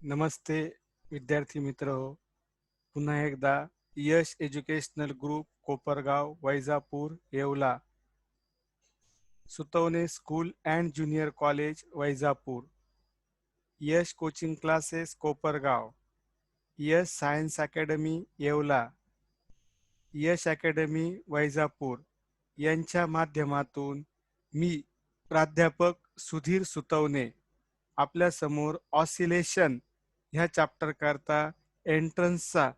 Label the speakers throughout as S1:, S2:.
S1: नमस्ते विद्यार्थी मित्र हो. पुन्हा एकदा Yash educational group Kopargaon Vaijapur Yeola, Sutwane school and junior college Vaijapur, Yash coaching classes Kopargaon, Yash science academy Yeola, Yash academy Vaijapur यांच्या माध्यमातून मी प्राध्यापक सुधीर सुतवणे आपल्या समोर ऑसिलेशन ह्या चॅप्टर करता एंट्रन्सचा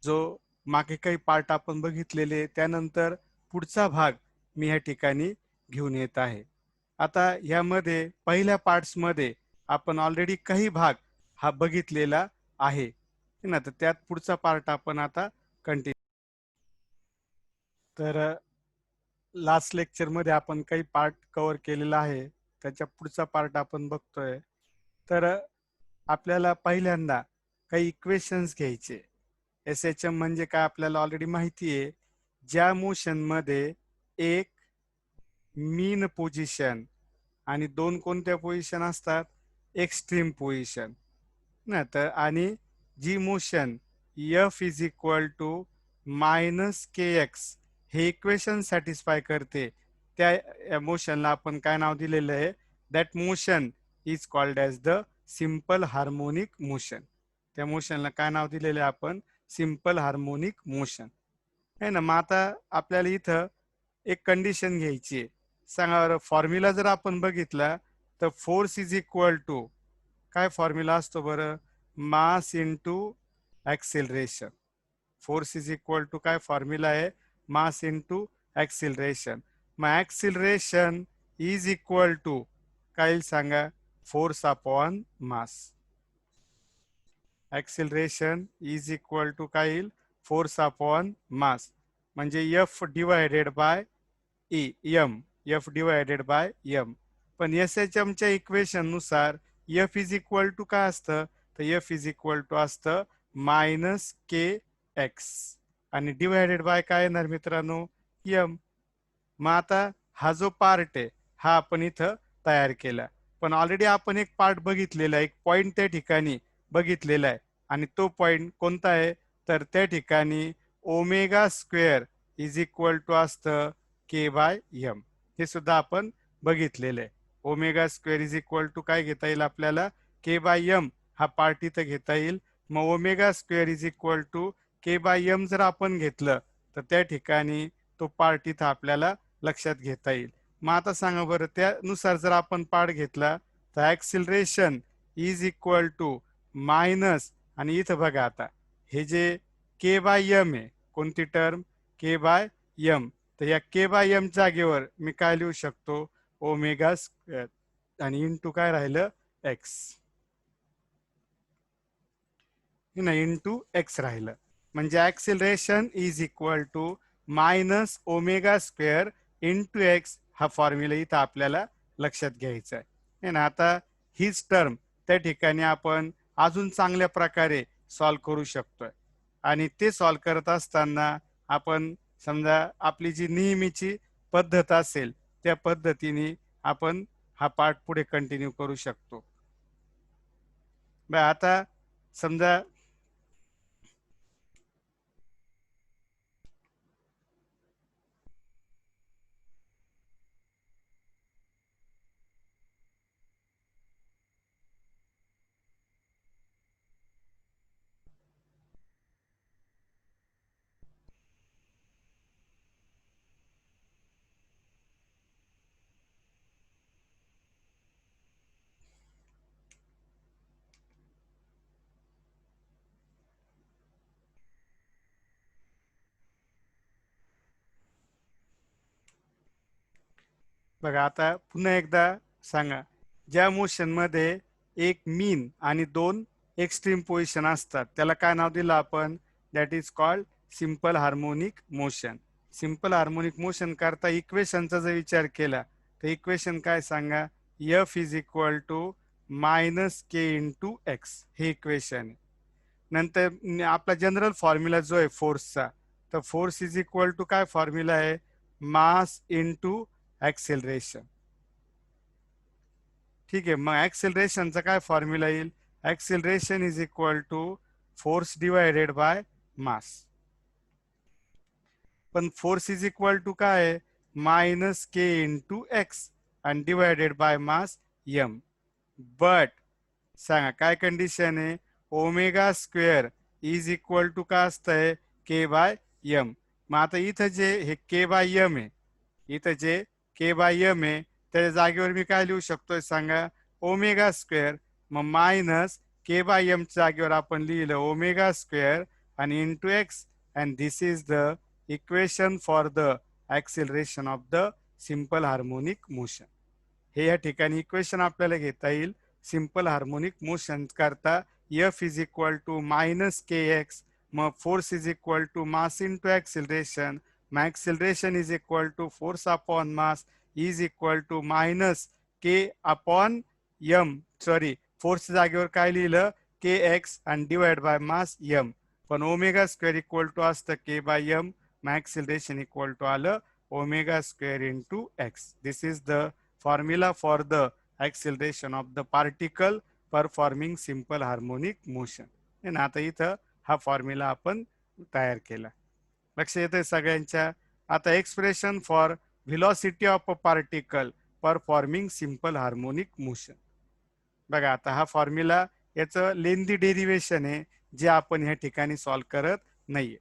S1: जो मागे काही पार्ट आपण बघितलेले त्यानंतर पुढचा भाग मी या ठिकाणी घेऊन येत आहे. आता यामध्ये पहिल्या पार्ट्समध्ये आपण ऑलरेडी काही भाग हा बघितलेला आहे ना, तर त्यात पुढचा पार्ट आपण आता कंटिन्यू. तर लास्ट लेक्चरमध्ये आपण काही पार्ट कव्हर केलेला आहे, त्याच्या पुढचा पार्ट आपण बघतोय. तर आपल्याला पहिल्यांदा काही इक्वेशन्स घ्यायचे. SHM म्हणजे काय आपल्याला ऑलरेडी माहिती आहे. ज्या मोशनमध्ये एक मीन पोझिशन आणि दोन कोणत्या पोझिशन असतात, एक्स्ट्रीम पोझिशन ना, तर आणि जी motion F is equal to -kx हे इक्वेशन सॅटिस्फाय करते, त्या मोशनला आपण काय नाव दिलेलं आहे, that motion is called as the simple harmonic motion. त्या मोशनला काय नाव दिलेलं आहे आपण, सिंपल हार्मोनिक मोशन आहे ना. मग आता आपल्याला इथं एक कंडिशन घ्यायची आहे. सांगा बरं, फॉर्म्युला जर आपण बघितला तर फोर्स इज इक्वल टू काय फॉर्म्युला असतो बरं, mass into acceleration. Force is equal to काय फॉर्म्युला आहे, मास इंटू ॲक्सिलरेशन. मग ॲक्सिलरेशन इज इक्वल टू काय सांगा, force upon mass. Acceleration is equal to काय येईल, फोर्स अपॉन मास, म्हणजे F divided by M, F divided by M. पण SHMच्या इक्वेशन नुसार F इज इक्वल टू काय असतं, तर F इज इक्वल टू असतं -kx आणि डिवायडेड बाय काय येणार मित्रांनो, एम. मग आता हा जो पार्ट आहे हा आपण इथं तयार केला, पण ऑलरेडी आपण एक पार्ट बघितलेला आहे, एक पॉइंट त्या ठिकाणी बघितलेला आहे. आणि तो पॉइंट कोणता आहे, तर त्या ठिकाणी omega square is equal to असतं k/m. हे सुद्धा आपण बघितलेलं आहे. Omega square is equal to काय घेता येईल आपल्याला, k/m हा पार्ट इथं घेता येईल. मग omega square is equal to k/m जर आपण घेतलं तर त्या ठिकाणी तो पार्ट इथं आपल्याला लक्षात घेता येईल. मग आता सांगा बरं, त्यानुसार जर आपण पार्ट घेतला तर acceleration is equal to minus, आणि इथं बघा आता हे जे k/m आहे, कोणती टर्म, k/m, तर या k/m जागेवर मी काय लिहू शकतो, ओमेगा स्क्वेअर आणि इंटू काय राहिलं, एक्स इंटू एक्स राहिलं. म्हणजे acceleration is equal to minus omega square into X हा फॉर्म्युला इथं आपल्याला लक्षात घ्यायचा आहे ना. आता हीच टर्म त्या ठिकाणी आपण अजून चांगल्या प्रकारे सॉल्व करू शकतोय. आणि ते सॉल्व करत असताना आपण समजा आपली जी नेहमीची पद्धत असेल त्या पद्धतीने आपण हा पार्ट पुढे कंटिन्यू करू शकतो. आता समजा बघा, आता पुन्हा एकदा सांगा, ज्या मोशनमध्ये एक मीन आणि दोन एक्स्ट्रीम पोझिशन असतात त्याला काय नाव दिलं आपण, that is called simple harmonic motion. Simple harmonic motion करता इक्वेशनचा जर विचार केला तर इक्वेशन काय सांगा, F is equal to -k into X, हे इक्वेशन आहे. नंतर आपला जनरल फॉर्म्युला जो आहे फोर्सचा, तर फोर्स इज इक्वल टू काय फॉर्म्युला आहे, मास इंटू ॲक्सेलरेशन. ठीक आहे, मग ॲक्सेलरेशनचा काय फॉर्म्युला येईल, acceleration is equal to force divided by mass. पण फोर्स इज इक्वल टू काय आहे, मायनस के इंटू एक्स आणि divided by mass M. But सांगा काय कंडिशन आहे, omega square is equal to काय असतंय, के बाय एम. मग आता इथं जे हे के बाय एम आहे, इथं जे के बाय एम आहे त्याच्या जागेवर मी काय लिहू शकतोय सांगा, ओमेगा स्क्वेअर. मग मायनस के बाय एम जागेवर आपण लिहिलं ओमेगा स्क्वेअर आणि into X, and this is the equation for the acceleration of the simple harmonic motion. हे या ठिकाणी इक्वेशन आपल्याला घेता येईल सिंपल हार्मोनिक मोशन करता. F is equal to minus K X, मग force is equal to mass into acceleration, मग acceleration is equal to force upon mass is equal to minus K upon M. Sorry, force जागेवर काय लिहिलं, के x आणि divide by mass M. पण omega square equal to असतं के by m, मग acceleration equal to आलं omega square into x. This is the formula for the acceleration of the particle performing simple harmonic motion. आणि आता इथं हा formula आपण तयार केला. लक्ष येते सगळ्यांच्या. आता expression for velocity of a particle performing simple harmonic motion. बघा आता हा फॉर्म्युला याचं लेंदी डेरिवेशन आहे जे आपण ह्या ठिकाणी सॉल्व करत नाहीये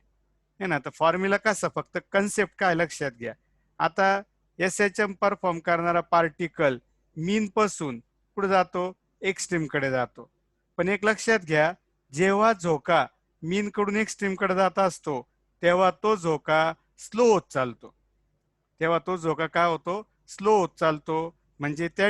S1: है ना. तर फॉर्म्युला कसा, फक्त कन्सेप्ट काय लक्षात घ्या. आता एसएचएम परफॉर्म करणारा पार्टिकल मीन पासून पुढे जातो, एक्स्ट्रीम कडे जातो. पण एक लक्षात घ्या, जेव्हा झोका मीन कडून एक्स्ट्रीम कडे जात असतो तेव्हा तो झोका स्लो होत चालतो. तेव्हा तो झोका काय होतो, स्लो होत चालतो. म्हणजे त्या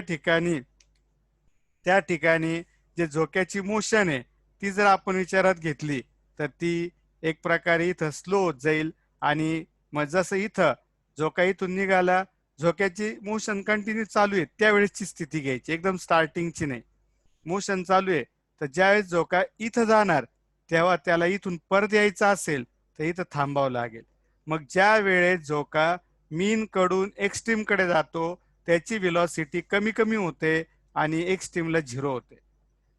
S1: ठिकाणी जे झोक्याची मोशन आहे ती जर आपण विचारात घेतली तर ती एक प्रकारे इथं स्लो होत जाईल. आणि मग जसं इथं झोका इथून निघाला, झोक्याची मोशन कंटिन्यू चालू आहे त्यावेळेसची स्थिती घ्यायची, एकदम स्टार्टिंगची नाही. मोशन चालू आहे तर ज्यावेळेस झोका इथं जाणार तेव्हा त्याला इथून परत यायचं असेल तर इथं थांबावं लागेल. मग ज्या वेळेस झोका मीन कडून एक्स्ट्रीम कडे जातो त्याची व्हेलॉसिटी कमी कमी होते आणि एक्स्ट्रीमला झिरो होते.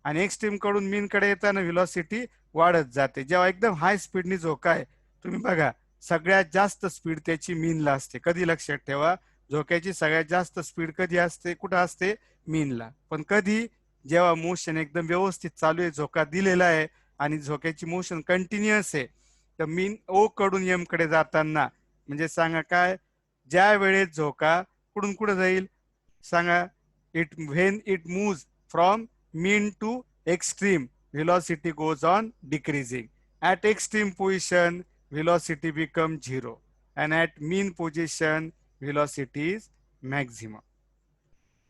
S1: आणि एक्स्ट्रीम कडून मीन कडे येताना व्हेलॉसिटी वाढत जाते. जेव्हा एकदम हाय स्पीडनी झोका आहे, तुम्ही बघा सगळ्यात जास्त स्पीड त्याची मीनला असते. कधी लक्षात ठेवा, झोक्याची सगळ्यात जास्त स्पीड कधी असते, कुठं असते, मीनला. पण कधी, जेव्हा मोशन एकदम व्यवस्थित चालू आहे, झोका दिलेला आहे आणि झोक्याची मोशन कंटिन्युअस आहे, तर मीन ओ कडून एम कडे जाताना म्हणजे सांगा काय, ज्या वेळेस झोका कुठून कुठे जाईल सांगा, it when it move from mean to extreme velocity goes on decreasing. At extreme position velocity become zero and at mean position velocity is maximum.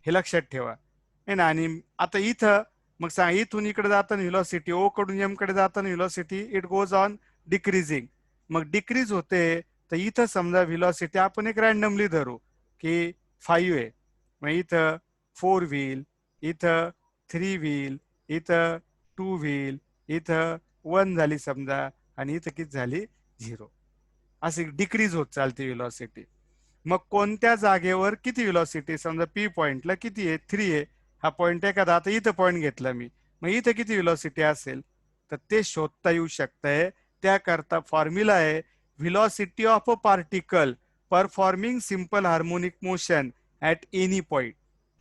S1: हे लक्षात ठेवा है ना. आणि आता इथं मग सांग, इथून इकडे जाताना व्हेलॉसिटी, ओ कडून एम कडे जाताना velocity it goes on decreasing. मग डिक्रीज होते तर इथं समजा व्हेलॉसिटी आपण एक रॅन्डमली धरू की 5 आहे. मग इथं 4 व्हील, इथं 3 व्हील, इथं 2 व्हील, इथं 1 झाली समजा आणि इथं किती झाली 0. अशी डिक्रीज होत चालते व्हेलॉसिटी. मग कोणत्या जागेवर किती व्हेलॉसिटी, समजा पी पॉइंटला किती आहे, 3 आहे. हा पॉइंट एखादा, आता इथं पॉइंट घेतला मी, मग इथं किती व्हेलॉसिटी असेल तर ते शोधता येऊ शकतंय. त्याकरता फॉर्म्युला आहे velocity of a particle performing simple harmonic motion at any point.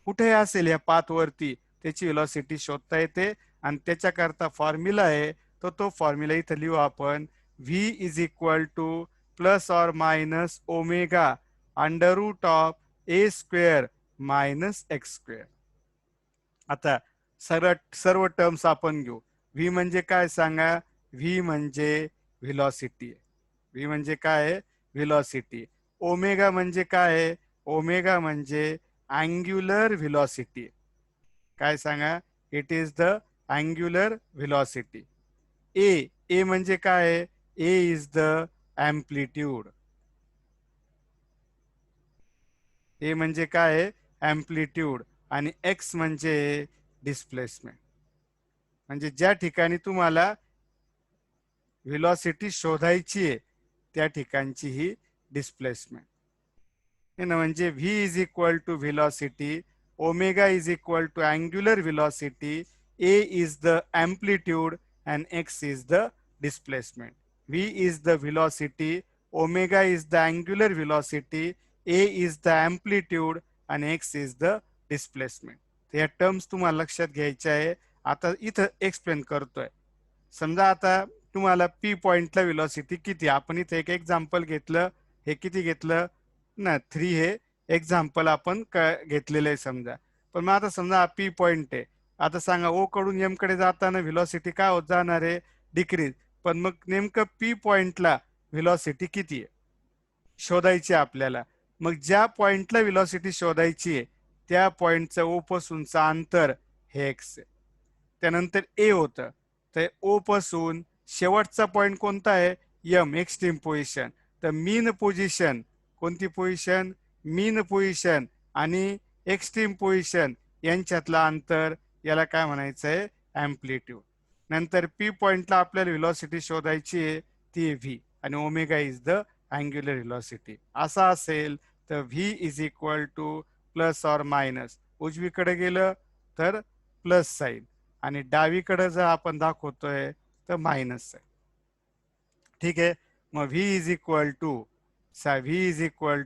S1: कुठे असेल या पाथ वरती त्याची व्हेलॉसिटी शोधता येते. आणि त्याच्याकरता फॉर्म्युला आहे तो फॉर्म्युला इथं लिहू आपण, V is equal to plus or minus omega under root of A square minus X square. आता सर्व टर्म्स आपण घेऊ. व्ही म्हणजे काय सांगा, व्ही म्हणजे व्हेलॉसिटी आहे. व्ही म्हणजे काय आहे, व्हेलॉसिटी. ओमेगा म्हणजे काय आहे, ओमेगा म्हणजे अँग्युलर व्हेलॉसिटी. काय सांगा, it is the angular velocity. A A म्हणजे काय आहे, A is the amplitude. A म्हणजे काय आहे, अँप्लिट्यूड. आणि एक्स म्हणजे डिस्प्लेसमेंट. म्हणजे ज्या ठिकाणी तुम्हाला व्हेलॉसिटी शोधायची आहे त्या ठिकाणची ही डिस्प्लेसमेंट. म्हणजे V is equal to velocity, omega is equal to angular velocity, A is the amplitude and x is the displacement. V is the velocity, omega is the angular velocity, A is the amplitude and x is the displacement. या terms तुम्हाला लक्षात घ्यायच्या आहे. आता इथं explain करतोय. समजा आता तुम्हाला पी पॉइंटला व्हेलॉसिटी किती, आपण इथे एक एक्झाम्पल घेतलं. हे किती घेतलं ना 3, हे एक्झाम्पल आपण घेतलेलं आहे समजा. पण मग आता समजा पी पॉइंट आहे. आता सांगा ओ कडून एम कडे जाताना व्हेलॉसिटी काय होत जाणार आहे, डिक्रीज. पण मग नेमकं पी पॉइंटला व्हेलॉसिटी किती आहे शोधायची आपल्याला. मग ज्या पॉइंटला व्हेलॉसिटी शोधायची आहे त्या पॉइंटचं ओ पासूनचं अंतर हे एक्स आहे. त्यानंतर ए होतं, तर ओ पासून शेवटचा पॉइंट कोणता आहे, एम, एक्स्ट्रीम पोझिशन. तर मीन पोझिशन, कोणती पोझिशन, मीन पोझिशन आणि एक्स्ट्रीम पोझिशन यांच्यातलं अंतर, याला काय म्हणायचं आहे, अँप्लिट्यूड. नंतर पी पॉइंटला आपल्याला व्हेलॉसिटी शोधायची आहे, ती व्ही, आणि omega is the angular velocity. असा असेल तर V is equal to plus or minus, उजवीकडे गेलं तर प्लस साईन आणि डावीकडे जर आपण दाखवतोय तर मायनस आहे. ठीक आहे. मग V is equal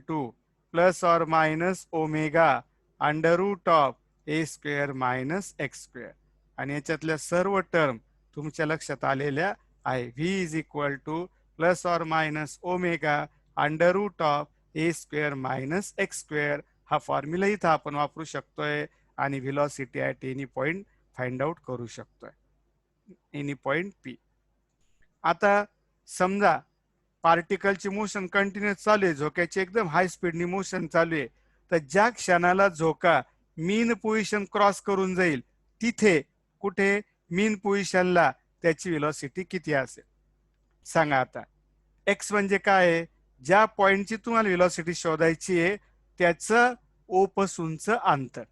S1: to plus or minus omega under root of A square minus X square. आणि याच्यातल्या सर्व टर्म तुमच्या लक्षात आलेल्या आहे. V is equal to plus or minus omega under root of A square minus X square. हा formula इथं आपण वापरू शकतोय आणि velocity at any point find out करू शकतोय, एनी पॉइंट पी. आता समजा पार्टिकलची मोशन कंटिन्युअस चालू आहे, झोक्याची एकदम हाय स्पीडनी मोशन चालू आहे. तर ज्या क्षणाला झोका मीन पोझिशन क्रॉस करून जाईल तिथे कुठे मीन पोझिशनला त्याची व्हेलॉसिटी किती असेल सांगा. आता एक्स म्हणजे काय आहे, ज्या पॉइंटची तुम्हाला व्हेलॉसिटी शोधायची आहे त्याचं ओ पासूनचं अंतर,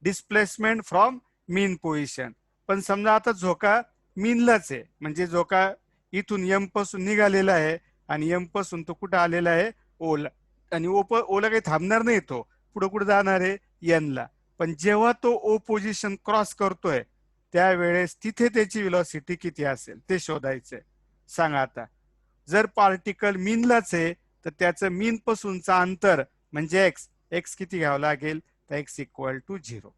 S1: डिस्प्लेसमेंट फ्रॉम मीन पोझिशन. पण समजा आता झोका मीनलाच आहे, म्हणजे झोका इथून एम पासून निघालेला आहे आणि एम पासून तो कुठं आलेला आहे, ओला. आणि ओला काही थांबणार नाही, तो पुढे कुठे जाणार आहे, एनला. पण जेव्हा तो ओ पोझिशन क्रॉस करतोय त्यावेळेस तिथे त्याची व्हेलॉसिटी किती असेल ते शोधायचंय. सांगा आता, जर पार्टिकल मीनलाच आहे तर त्याचं मीन पासूनचं अंतर म्हणजे एक्स, एक्स किती घ्यावं लागेल, तर एक्स इक्वल टू 0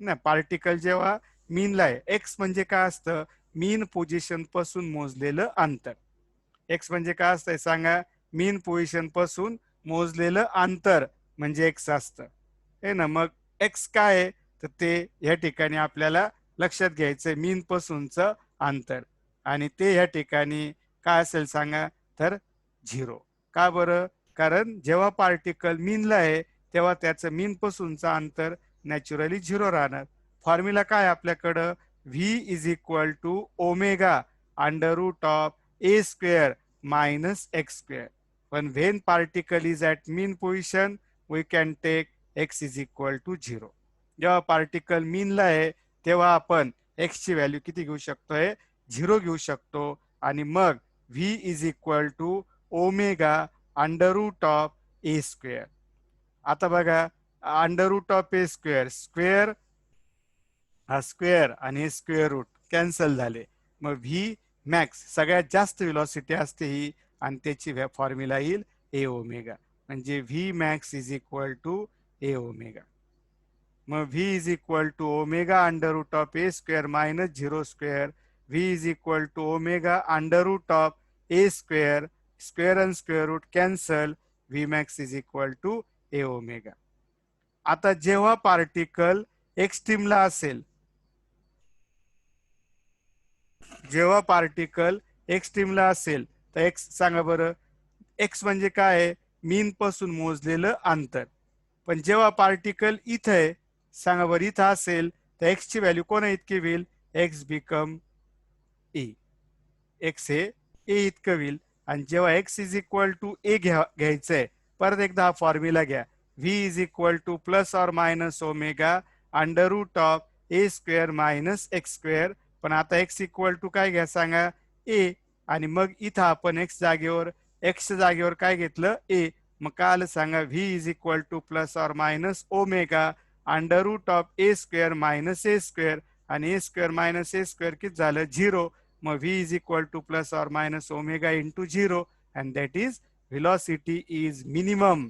S1: ना. पार्टिकल जेव्हा मीनला आहे, एक्स म्हणजे काय असतं, मीन पोझिशन पासून मोजलेलं अंतर. एक्स म्हणजे काय असतंय सांगा, मीन पोझिशन पासून मोजलेलं अंतर म्हणजे एक्स असतं हे ना. मग एक्स काय आहे, तर ते या ठिकाणी आपल्याला लक्षात घ्यायचंय, मीन पासूनचं अंतर. आणि ते या ठिकाणी काय असेल सांगा, तर 0. का बरं, कारण जेव्हा पार्टिकल मीनला आहे तेव्हा त्याचं मीन पासूनचं अंतर नॅचरली 0 राहणार. फॉर्म्युला काय आपल्याकडं, V is equal to omega under root of A square minus X square. पण when particle is at mean position we can take X is equal to 0. जेव्हा पार्टिकल मीनला आहे तेव्हा आपण एक्स ची व्हॅल्यू किती घेऊ शकतोय, 0 घेऊ शकतो. आणि मग V is equal to omega under root of A square. आता बघा, under root of A square, square हा स्क्वेअर आणि हे स्क्वेअर रूट कॅन्सल झाले. मग व्ही मॅक्स सगळ्यात जास्त व्हेलॉसिटी असते ही, आणि त्याची फॉर्म्युला येईल ए ओमेगा, म्हणजे V max is equal to A omega. मग V is equal to omega under root of A square minus 0 square. V is equal to omega under root of A square, square आणि square root cancel, V max is equal to A omega. आता जेव्हा particle एक्स्ट्रीमला असेल, जेव्हा particle एक्स्ट्रीमला असेल तर x सांगा बरं, x म्हणजे काय आहे, मीन पासून मोजलेलं अंतर. पण जेव्हा पार्टिकल इथं आहे सांगा बरं, इथं असेल तर एक्स ची व्हॅल्यू कोणा इतकी होईल, एक्स बिकम ए, एक्स हे ए इतकं होईल. आणि जेव्हा X is equal to A घ्यायचंय, परत एकदा हा फॉर्म्युला घ्या, V is equal to plus or minus omega under root of A square minus X square. पण आता एक्स इक्वल टू काय घ्या सांगा, ए. आणि मग इथं आपण एक्स जागेवर काय घेतलं, ए. मग काय आलं सांगा, V is equal to plus or minus omega under root of A square minus A square. आणि A square minus A square किती झालं 0. मग V is equal to plus or minus omega into 0 and that is velocity is minimum.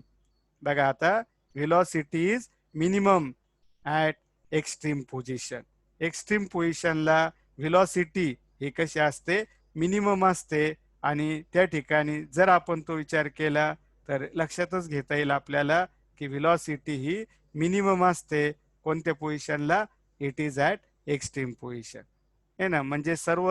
S1: बघा आता velocity is minimum at extreme position. Extreme पोझिशनला velocity ही कशी असते मिनिमम असते. आणि त्या ठिकाणी जर आपण तो विचार केला तर लक्षातच घेता येईल आपल्याला की व्हेलॉसिटी ही मिनिमम असते कोणत्या पोझिशनला it is at extreme position आहे ना. म्हणजे सर्व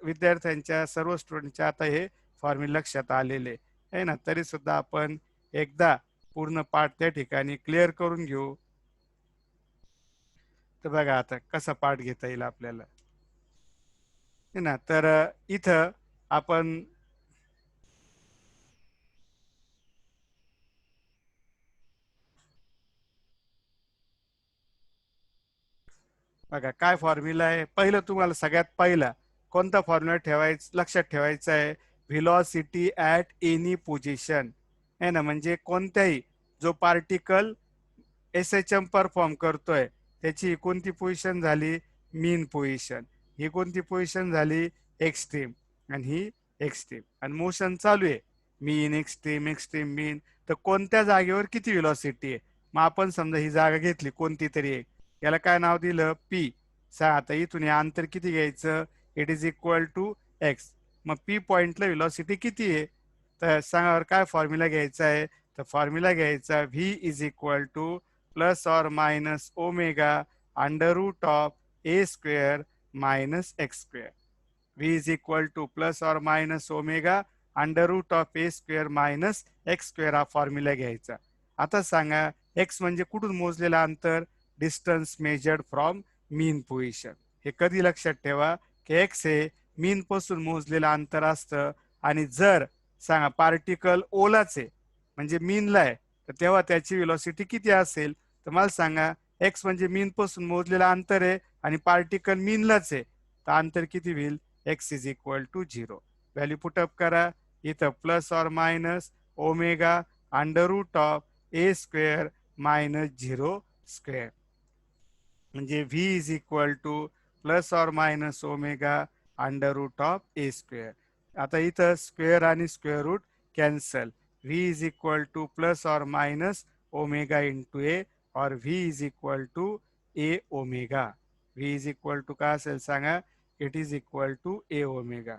S1: विद्यार्थ्यांच्या सर्व स्टुडंटच्या आता हे फॉर्म्युला लक्षात आलेले आहे ना. तरी सुद्धा आपण एकदा पूर्ण पाठ त्या ठिकाणी क्लिअर करून घेऊ. तर बघा आता कसा पाठ घेता येईल आपल्याला है ना. तर इथं आपण बघा काय फॉर्म्युला आहे. पहिलं तुम्हाला सगळ्यात पहिला कोणता फॉर्म्युला ठेवायचा लक्षात ठेवायचा आहे व्हेलॉसिटी ॲट एनी पोझिशन आहे ना. म्हणजे कोणत्याही जो पार्टिकल एसएचएम परफॉर्म करतोय त्याची कोणती पोझिशन झाली मीन पोझिशन. ही कोणती पोझिशन झाली एक्स्ट्रीम आणि ही एक्स्ट्रीम आणि मोशन चालू आहे मीन एक्स्ट्रीम एक्स्ट्रीम मीन. तर कोणत्या जागेवर किती व्हेलॉसिटी आहे. मग आपण समजा ही जागा घेतली कोणती तरी एक याला काय नाव दिलं पी. आता इथून हे अंतर किती घ्यायचं it is equal to x. मग पी पॉइंटला व्हेलॉसिटी किती आहे तर सांगा काय फॉर्म्युला घ्यायचा आहे. तर फॉर्म्युला घ्यायचा V is equal to plus और minus omega under root of A square minus X square. V is equal to plus और minus omega under root of A square minus X square हा formula घ्यायचा. आता सांगा X म्हणजे कुठून मोजलेलं अंतर distance measured from mean position. हे कधी लक्षात ठेवा की एक्स हे मीन पासून मोजलेलं अंतर असतं आणि जर सांगा पार्टिकल ओलाच आहे म्हणजे मीनला आहे तर तेव्हा त्याची व्हेलॉसिटी किती असेल. तर मला सांगा एक्स म्हणजे मीन पासून मोजलेलं अंतर आहे आणि पार्टिकल मीनलाच आहे तर अंतर किती होईल X is equal to 0. Value put up करा इथं प्लस और minus omega under root of A square minus 0 square म्हणजे V is equal to plus और minus omega under root of A square. आता इथं स्क्वेअर आणि square root cancel. V is equal to plus और minus omega into A और V is equal to A omega. V is equal to काय असेल सांगा it is equal to A omega.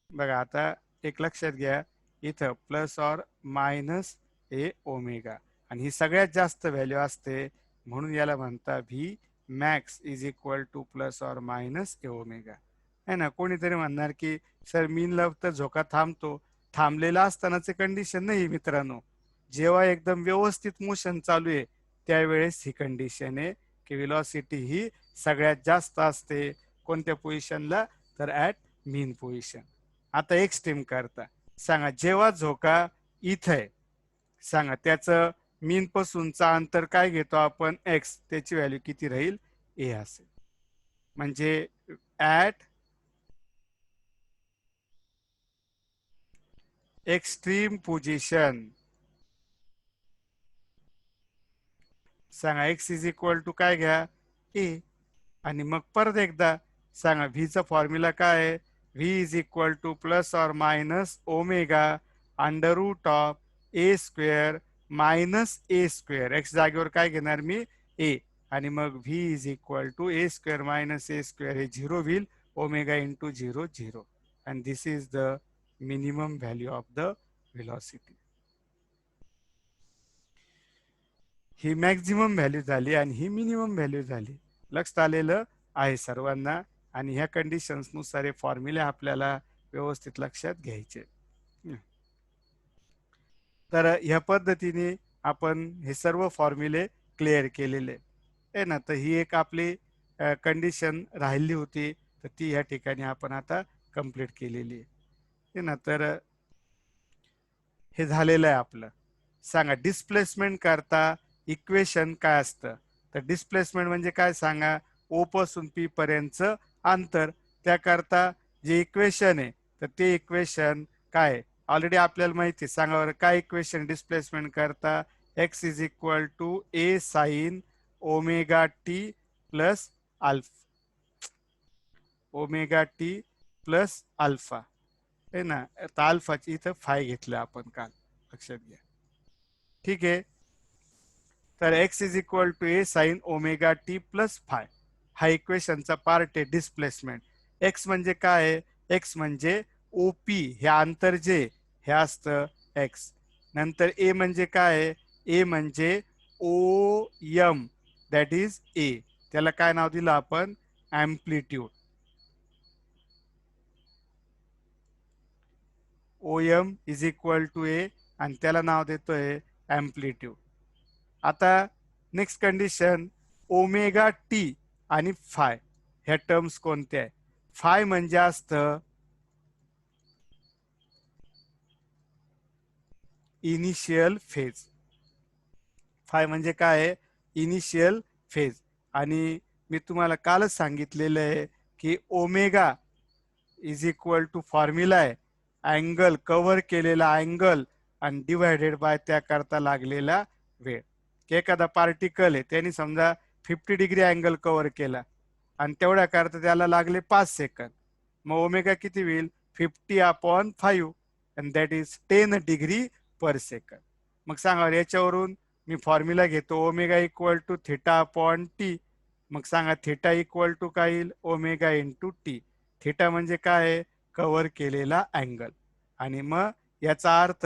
S1: बघा आता एक लक्षात घ्या इथं प्लस और मायनस ए ओमेगा आणि ही सगळ्यात जास्त व्हॅल्यू असते म्हणून याला म्हणता V max is equal to plus और मायनस ए ओमेगा है ना. कोणीतरी म्हणणार की सर मीनला तर झोका थांबतो. थांबलेला असतानाचे कंडिशन नाही मित्रांनो. जेव्हा एकदम व्यवस्थित मोशन चालू आहे त्यावेळेस ही कंडिशन आहे की व्हेलॉसिटी ही सगळ्यात जास्त असते कोणत्या पोझिशनला तर ॲट मीन पोझिशन. आता एक्स्ट्रीम करता सांगा जेव्हा झोका इथं आहे सांगा त्याचं मीन पासूनचा अंतर काय घेतो आपण एक्स त्याची व्हॅल्यू किती राहील ए असेल. म्हणजे ॲट एक्स्ट्रीम पोझिशन सांगा एक्स इज इक्वल टू काय घ्या ए आणि मग परत एकदा सांगा व्हीचा फॉर्म्युला काय आहे V is equal to plus और minus omega under root of A square minus A square. X जागेवर काय घेणार मी ए आणि मग V is equal to A square minus A square हे 0 होईल omega into 0 0 and this is the minimum value of the velocity. ही maximum value झाली आणि ही मिनिमम व्हॅल्यू झाली. लक्षात आलेलं आहे सर्वांना. आणि ह्या कंडिशन्स नुसार हे फॉर्म्युले आपल्याला व्यवस्थित लक्षात घ्यायचे. तर ह्या पद्धतीने आपण हे सर्व फॉर्म्युले क्लिअर केलेले आहे ना. तर ही एक आपली कंडिशन राहिली होती तर ती या ठिकाणी आपण आता कंप्लीट केलेली आहे ना. तर हे झालेलं आहे आपलं. सांगा डिस्प्लेसमेंट करता इक्वेशन काय असतं तर डिस्प्लेसमेंट म्हणजे काय सांगा ओ पासून पी पर्यंत अंतर. त्याकरता जे इक्वेशन आहे तर ते इक्वेशन काय ऑलरेडी आपल्याला माहिती आहे. सांगा बरं काय इक्वेशन डिस्प्लेसमेंट करता x is equal to A sine omega T plus alpha, omega T plus alpha आहे ना. आता अल्फाची इथं फाय घेतलं आपण काल, लक्षात घ्या. ठीक आहे. तर x is equal to A sine omega T plus phi, हा इक्वेशनचा पार्ट आहे डिस्प्लेसमेंट. एक्स म्हणजे काय आहे? एक्स म्हणजे ओपी, हे अंतर जे हे असतं एक्स. नंतर ए म्हणजे काय आहे? ए म्हणजे O M, that is A. त्याला काय नाव दिलं आपण? Amplitude. O M is equal to A आणि त्याला नाव देतोय अँप्लिट्यूड. आता नेक्स्ट कंडिशन, ओमेगा टी आणि फाय ह्या टर्म्स कोणत्या आहे? फाय म्हणजे असतं इनिशियल फेज. फाय म्हणजे काय आहे? Initial phase. आणि मी तुम्हाला कालच सांगितलेलं आहे की omega is equal to formula आहे अँगल, कव्हर केलेला अँगल आणि डिवायडेड बाय त्याकरता लागलेला वेळ. की एखादा पार्टिकल आहे त्यांनी समजा 50 डिग्री अँगल कव्हर केला आणि तेवढ्या करता त्याला लागले 5 सेकंद. मग ओमेगा किती होईल? 50/5 and that is 10 degree per second. मग सांगा याच्यावरून मी फॉर्म्युला घेतो omega equal to theta upon t. मग सांगा थिटा इक्वल टू काय येईल? Omega into T. थिटा म्हणजे काय? कव्हर केलेला अँगल. आणि मग याचा अर्थ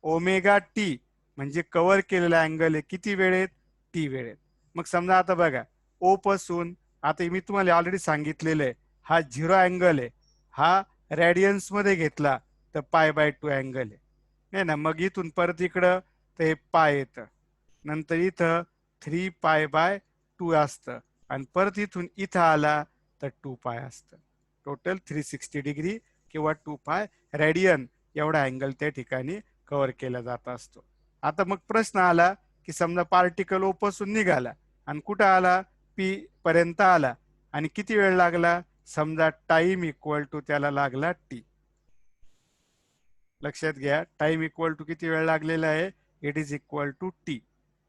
S1: ओमेगा टी म्हणजे कव्हर केलेला अँगल आहे किती वेळेत? टी वेळेत. मग समजा आता बघा ओ पासून, आता मी तुम्हाला ऑलरेडी सांगितलेलं आहे हा 0 अँगल आहे, हा रेडियन्स मध्ये घेतला तर π/2 अँगल आहे नाही ना. मग इथून परत इकडं तर हे पाय येतं, नंतर इथं 3π/2 असतं आणि परत इथून इथं आला तर 2π असतं. टोटल 360 डिग्री किंवा 2π रेडियन एवढा अँगल त्या ठिकाणी कव्हर केला जात असतो. आता मग प्रश्न आला की समजा पार्टिकल ओ पासून निघाला आणि कुठं आला? पी पर्यंत आला आणि किती वेळ लागला? समजा टाइम इक्वल टू त्याला लागला टी. लक्षात घ्या, टाइम इक्वल टू किती वेळ लागलेला आहे? It is equal to T.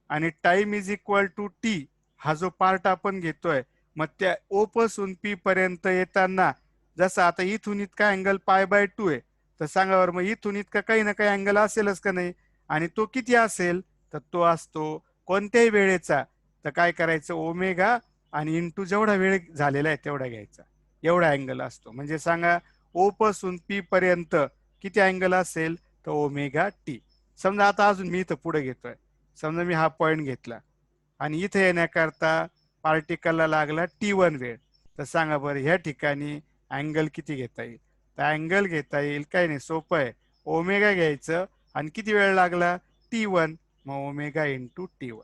S1: आणि time is equal to T हा जो पार्ट आपण घेतोय, मग त्या ओ पासून पी पर्यंत येताना जसं आता इथून इतका अँगल π/2 आहे, तर सांगा बरं मग इथून इतका काही ना काही अँगल असेलच का नाही? आणि तो किती असेल? तर तो असतो कोणत्याही वेळेचा. तर काय करायचं? ओमेगा आणि इंटू जेवढा वेळ झालेला आहे तेवढा घ्यायचा, एवढा अँगल असतो. म्हणजे सांगा ओ पासून पी पर्यंत किती अँगल असेल? तर ओमेगा टी. समजा आता अजून मी इथं पुढे घेतोय, समजा मी हा पॉइंट घेतला आणि इथे येण्याकरता पार्टिकलला लागला T1 वेळ. तर सांगा बरं ह्या ठिकाणी अँगल किती घेता येईल? तर अँगल घेता येईल, काही नाही, सोपं आहे. ओमेगा घ्यायचं आणि किती वेळ लागला? T1. मग ओमेगा इंटू T1.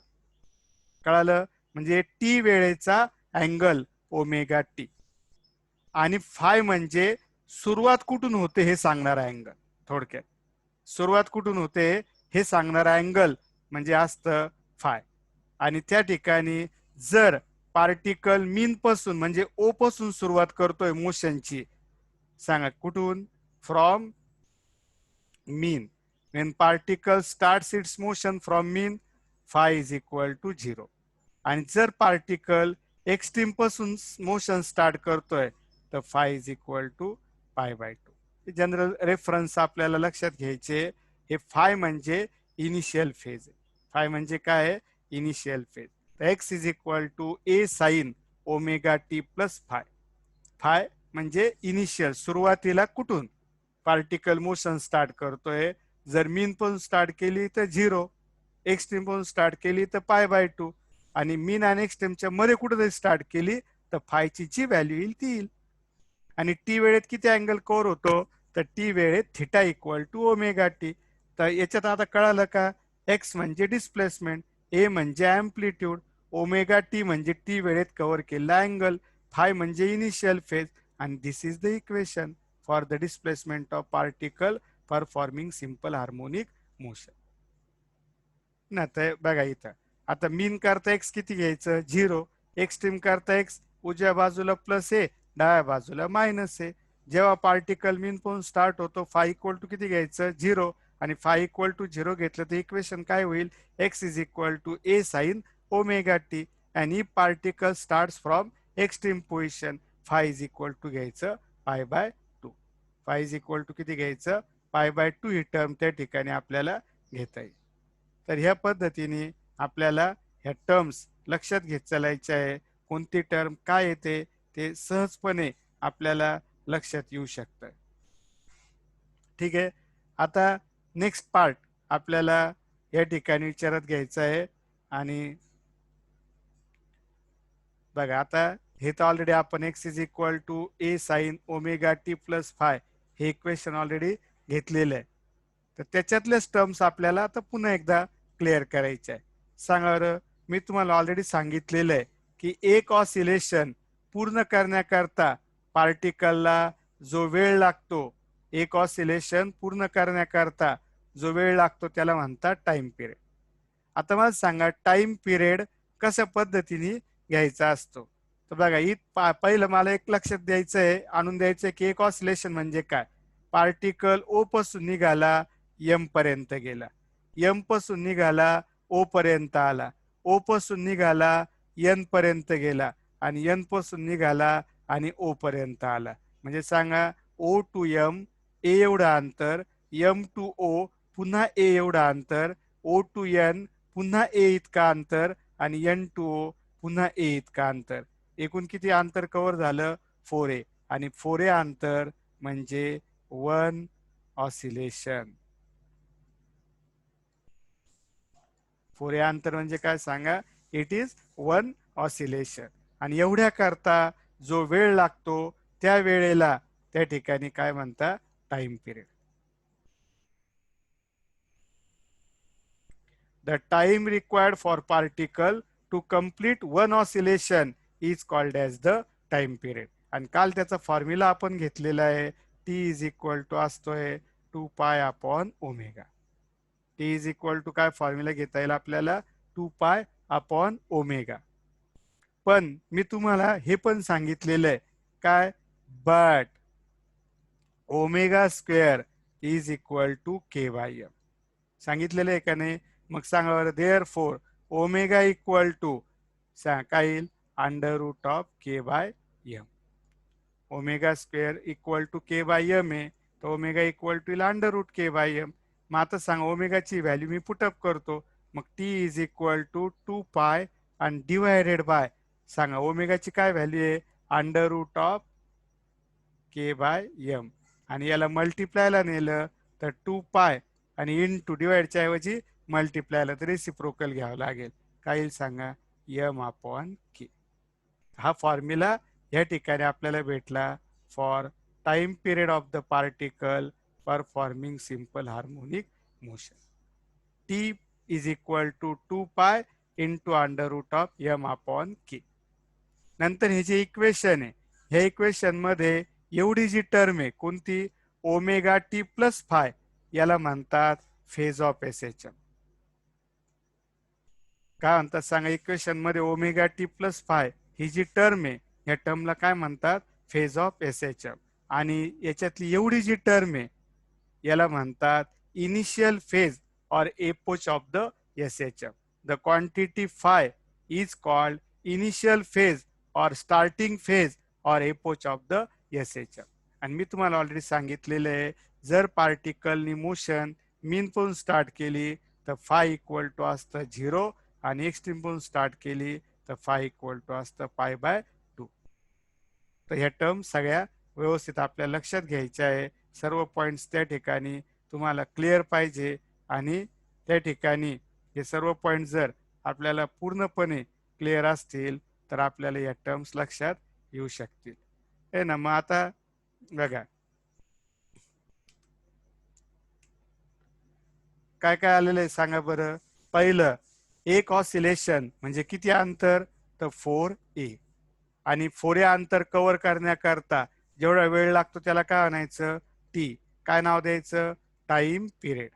S1: कळालं? म्हणजे टी वेळेचा अँगल ओमेगा टी. आणि फाय म्हणजे सुरुवात कुठून होते हे सांगणारा अँगल. थोडक्यात सुरुवात कुठून होते हे सांगणारा अँगल म्हणजे असतं फाय. आणि त्या ठिकाणी जर पार्टिकल मीन पासून म्हणजे ओ पासून सुरुवात करतोय मोशनची, सांगा कुठून? From mean. when particle starts its motion from mean, phi is equal to 0. आणि जर पार्टिकल एक्स्ट्रीम पासून मोशन स्टार्ट करतोय तर phi is equal to π/2. General reference आपल्याला लक्षात घ्यायचे. हे फाय म्हणजे इनिशियल फेज. फाय म्हणजे काय? Initial phase. तर x is equal to A sine omega T plus phi. Phi म्हणजे इनिशियल, सुरुवातीला कुठून पार्टिकल मोशन स्टार्ट करतोय. जर मीन पण स्टार्ट केली तर 0, एक्स्ट्रीम पण स्टार्ट केली तर π/2 आणि मीन आणि एक्स्ट्रीमच्या मध्ये कुठेतरी स्टार्ट केली तर फायची जी व्हॅल्यू येईल ती येईल. आणि टी वेळेत किती अँगल कव्हर होतो? तर टी वेळेत theta equal to omega t. तर याच्यात आता कळालं का? एक्स म्हणजे डिस्प्लेसमेंट, ए म्हणजे अँप्लिट्यूड, ओमेगा टी म्हणजे टी वेळेत कव्हर केलेला अँगल, फाय म्हणजे इनिशियल फेज. आणि this is the equation for the displacement of particle performing simple harmonic motion. ना तर बघा इथं आता मीन करता एक्स किती घ्यायचं? 0. एक्स्ट्रीम करता एक्स उजव्या बाजूला प्लस आहे, डाव्या बाजूला मायनस आहे. जेव्हा पार्टिकल मीन पासून स्टार्ट होतो फाय इक्वल टू किती घ्यायचं? 0. आणि फाय इक्वल टू 0 घेतलं तर इक्वेशन काय होईल? X is equal to A sine omega T. And if particle start from extreme position phi is equal to घ्यायचं pi by 2. Phi is equal to किती घ्यायचं पाय बाय 2 ही टर्म त्या ठिकाणी आपल्याला घेता येईल. तर ह्या पद्धतीने आपल्याला ह्या टर्म्स लक्षात घेत चालायचे आहे. कोणती टर्म काय येते ते सहजपणे आपल्याला लक्षात येऊ शकतं. ठीक आहे. आता नेक्स्ट पार्ट आपल्याला या ठिकाणी विचारात घ्यायचं आहे. आणि बघा आता हे तर ऑलरेडी आपण x is equal to A sine omega T plus phi हे इक्वेशन ऑलरेडी घेतलेलं आहे. तर त्याच्यातलेच टर्म्स आपल्याला आता पुन्हा एकदा क्लिअर करायचे आहे. सांगा बरं, मी तुम्हाला ऑलरेडी सांगितलेलं आहे की एक ऑसिलेशन पूर्ण करण्याकरता पार्टिकलला जो वेळ लागतो, एक ऑसिलेशन पूर्ण करण्याकरता जो वेळ लागतो त्याला म्हणतात टाइम पिरियड. आता मला सांगा टाइम पिरियड कशा पद्धतीने घ्यायचा असतो. तर बघा पहिलं मला एक लक्षात द्यायचं आहे, आणून द्यायचं आहे की एक ऑसिलेशन म्हणजे काय. पार्टिकल ओ पासून निघाला एम पर्यंत गेला, एम पासून निघाला ओ पर्यंत आला, ओ पासून निघाला एन पर्यंत गेला आणि एन पासून निघाला आणि ओ पर्यंत आला. म्हणजे सांगा ओ टू एम ए एवढं अंतर, एम टू ओ पुन्हा ए एवढं अंतर, ओ टू एन पुन्हा ए इतका अंतर आणि एन टू ओ पुन्हा ए इतका अंतर. एकूण किती अंतर कव्हर झालं 4a. आणि 4a अंतर म्हणजे 1 ऑसिलेशन. 4a अंतर म्हणजे काय सांगा, इट इज 1 ऑसिलेशन. आणि एवढ्या करता जो वेळ लागतो त्या वेळेला त्या ठिकाणी काय म्हणता time period. The time required for particle to complete one oscillation is called as the time period. आणि काल त्याचा फॉर्म्युला आपण घेतलेला आहे. T इज इक्वल टू असतोय 2 pi upon omega. T is equal to काय फॉर्म्युला घेता येईल आपल्याला 2 पाय अपॉन ओमेगा. पण मी तुम्हाला हे पण सांगितलेलं आहे काय, but omega square is equal to k by m सांगितलेलं आहे का नाही. मग सांगा बरं, therefore omega equal to काय येईल under root of k by m. Omega square equal to k by m आहे, तर ओमेगा इक्वल टू येईल under root k by m. मग आता सांगा ओमेगाची व्हॅल्यू मी पुटअप करतो. मग टी इज इक्वल टू 2 पाय आणि डिवायडेड बाय सांगा ओमेगाची काय व्हॅल्यू आहे under root of k by m. आणि याला मल्टिप्लायला नेलं तर 2 पाय आणि इन टू डिवाइडच्या ऐवजी मल्टिप्लायला तर रेसिप्रोकल घ्यावं लागेल. काय येईल सांगा एम अपॉन के. हा फॉर्म्युला या ठिकाणी आपल्याला भेटला for time period of the particle performing simple harmonic motion. T is equal to 2 pi into under root of M upon K. नंतर हे जे इक्वेशन आहे ह्या इक्वेशन मध्ये एवढी जी टर्म आहे कोणती ओमेगा टी प्लस फाय याला म्हणतात phase of S H M. काय म्हणतात सांगा इक्वेशन मध्ये ओमेगा टी प्लस फाय ही जी टर्म आहे या टर्मला काय म्हणतात phase of S H M. आणि याच्यातली एवढी जी टर्म आहे याला म्हणतात इनिशियल फेज और epoch of the S H M. The quantity phi is called initial phase और स्टार्टिंग फेज और epoch of the S H M. आणि मी तुम्हाला ऑलरेडी सांगितलेलं आहे जर पार्टिकलनी मोशन मीन पासून स्टार्ट केली तर फाय इक्वल टू असतं 0 आणि एक्स्ट्रीम पासून स्टार्ट केली तर फाय इक्वल टू असतं पाय बाय 2. तर ह्या टर्म सगळ्या व्यवस्थित आपल्या लक्षात घ्यायच्या आहे. सर्व पॉइंट्स त्या ठिकाणी तुम्हाला क्लिअर पाहिजे आणि त्या ठिकाणी हे सर्व पॉइंट जर आपल्याला पूर्णपणे क्लिअर असतील तर आपल्याला या टर्म्स लक्षात येऊ शकतील. हे ना. मग आता बघा काय काय आलेलं आहे सांगा बरं. पहिलं एक ऑसिलेशन म्हणजे किती अंतर तर 4a. आणि 4a अंतर कव्हर करण्याकरता जेवढा वेळ लागतो त्याला काय म्हणायचं टी. काय नाव द्यायचं टाइम पिरियड.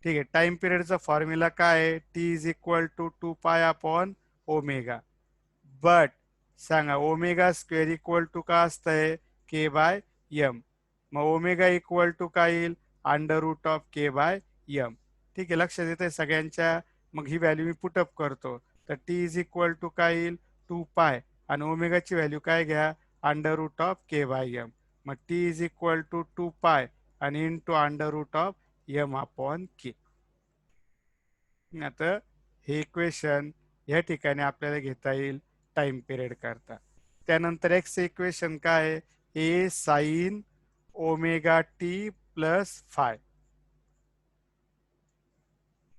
S1: ठीक आहे. टाइम पिरियडचा फॉर्म्युला काय आहे T is equal to 2 pi upon omega. But सांगा ओमेगा स्क्वेअर इक्वल टू काय असतंय के बाय एम. मग ओमेगा इक्वल टू काय येईल under root of k by m. ठीक आहे लक्षात येत आहे सगळ्यांच्या. मग ही व्हॅल्यू मी पुटअप करतो. तर टी इज इक्वल टू काय येईल 2 पाय आणि ओमेगाची व्हॅल्यू काय घ्या √k/m. मग टी इज इक्वल टू 2 पाय आणि इंटू √m/k. आता हे इक्वेशन या ठिकाणी आपल्याला घेता येईल टाइम पिरियड करता. त्यानंतर एक्स इक्वेशन काय आहे A sine omega T plus phi.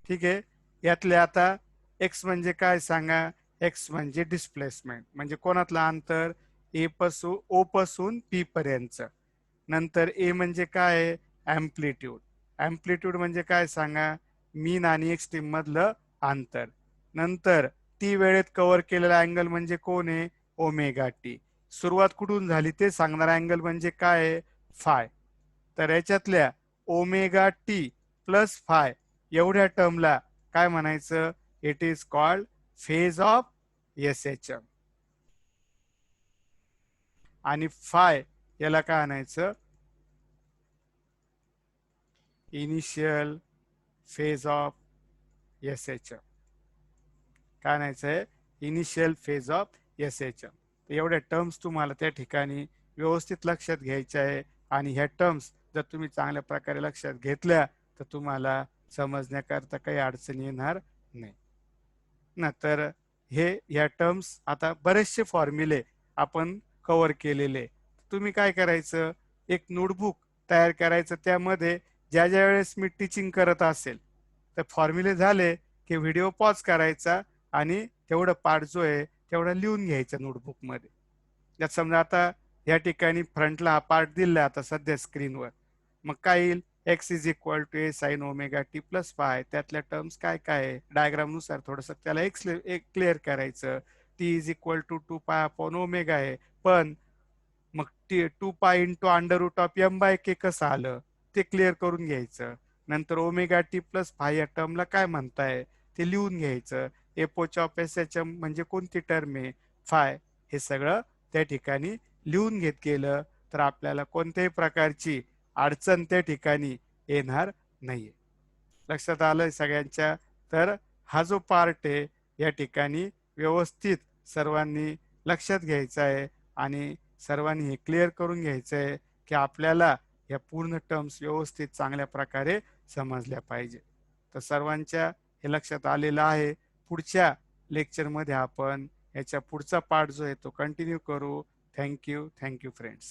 S1: ठीक आहे. यातले आता एक्स म्हणजे काय सांगा एक्स म्हणजे डिस्प्लेसमेंट म्हणजे कोणातलं अंतर ओ पासून पी पर्यंत. नंतर ए म्हणजे काय ॲम्प्लिट्यूड. ॲम्प्लिट्यूड म्हणजे काय सांगा मीन आणि एक्स्ट्रीम मधलं अंतर. नंतर टी वेळेत कव्हर केलेला अँगल म्हणजे कोण आहे ओमेगा टी. सुरुवात कुठून झाली ते सांगणारा अँगल म्हणजे काय आहे फाय. तर याच्यातल्या ओमेगा टी प्लस फाय एवढ्या टर्मला काय म्हणायचं it is called phase of SHM. आणि फाय याला काय आणायचं इनिशियल फेज ऑफ एसएचएम. काय आणायचंय इनिशियल फेज ऑफ एसएचएम. एवढ्या टर्म्स तुम्हाला त्या ठिकाणी व्यवस्थित लक्षात घ्यायच्या आहे आणि ह्या टर्म्स जर तुम्ही चांगल्या प्रकारे लक्षात घेतल्या तर तुम्हाला समजण्याकरता काही अडचण येणार नाही ना. तर हे या टर्म्स आता बरेचसे फॉर्म्युले आपण कव्हर केलेले. तुम्ही काय करायचं एक नोटबुक तयार करायचं त्यामध्ये ज्या ज्या वेळेस मी टीचिंग करत असेल तर फॉर्म्युले झाले की व्हिडिओ पॉज करायचा आणि तेवढं पार्ट जो आहे तेवढं लिहून घ्यायचं नोटबुकमध्ये. यात समजा आता या ठिकाणी फ्रंटला हा पार्ट दिला आता सध्या स्क्रीनवर. मग काय येईल x is equal to A sine omega T plus phi. त्यातल्या टर्म्स काय काय आहे डायग्राम नुसार थोडंसं त्याला एक क्लिअर करायचं. T is equal to 2 pi upon omega आहे पण मग 2 पाय इंटू √m/k कसं आलं ते क्लिअर करून घ्यायचं. नंतर ओमेगा टी प्लस फाय या टर्मला काय म्हणताय ते लिहून घ्यायचं. एपोच ऑफ एसएचएम म्हणजे कोणती टर्म आहे फाय. हे सगळं त्या ठिकाणी लिहून घेत गेलं तर आपल्याला कोणत्याही प्रकारची अडचण त्या ठिकाणी येणार नाहीये. लक्षात आलंय सगळ्यांच्या. तर हा जो पार्ट आहे या ठिकाणी व्यवस्थित सर्वांनी लक्षात घ्यायचा आहे आणि सर्वांनी हे क्लिअर करून घ्यायचं आहे की आपल्याला या पूर्ण टर्म्स व्यवस्थित चांगल्या प्रकारे समजल्या पाहिजे. तर सर्वांच्या हे लक्षात आलेलं आहे. पुढच्या लेक्चरमध्ये आपण याच्या पुढचा पार्ट जो आहे तो कंटिन्यू करू. Thank you friends.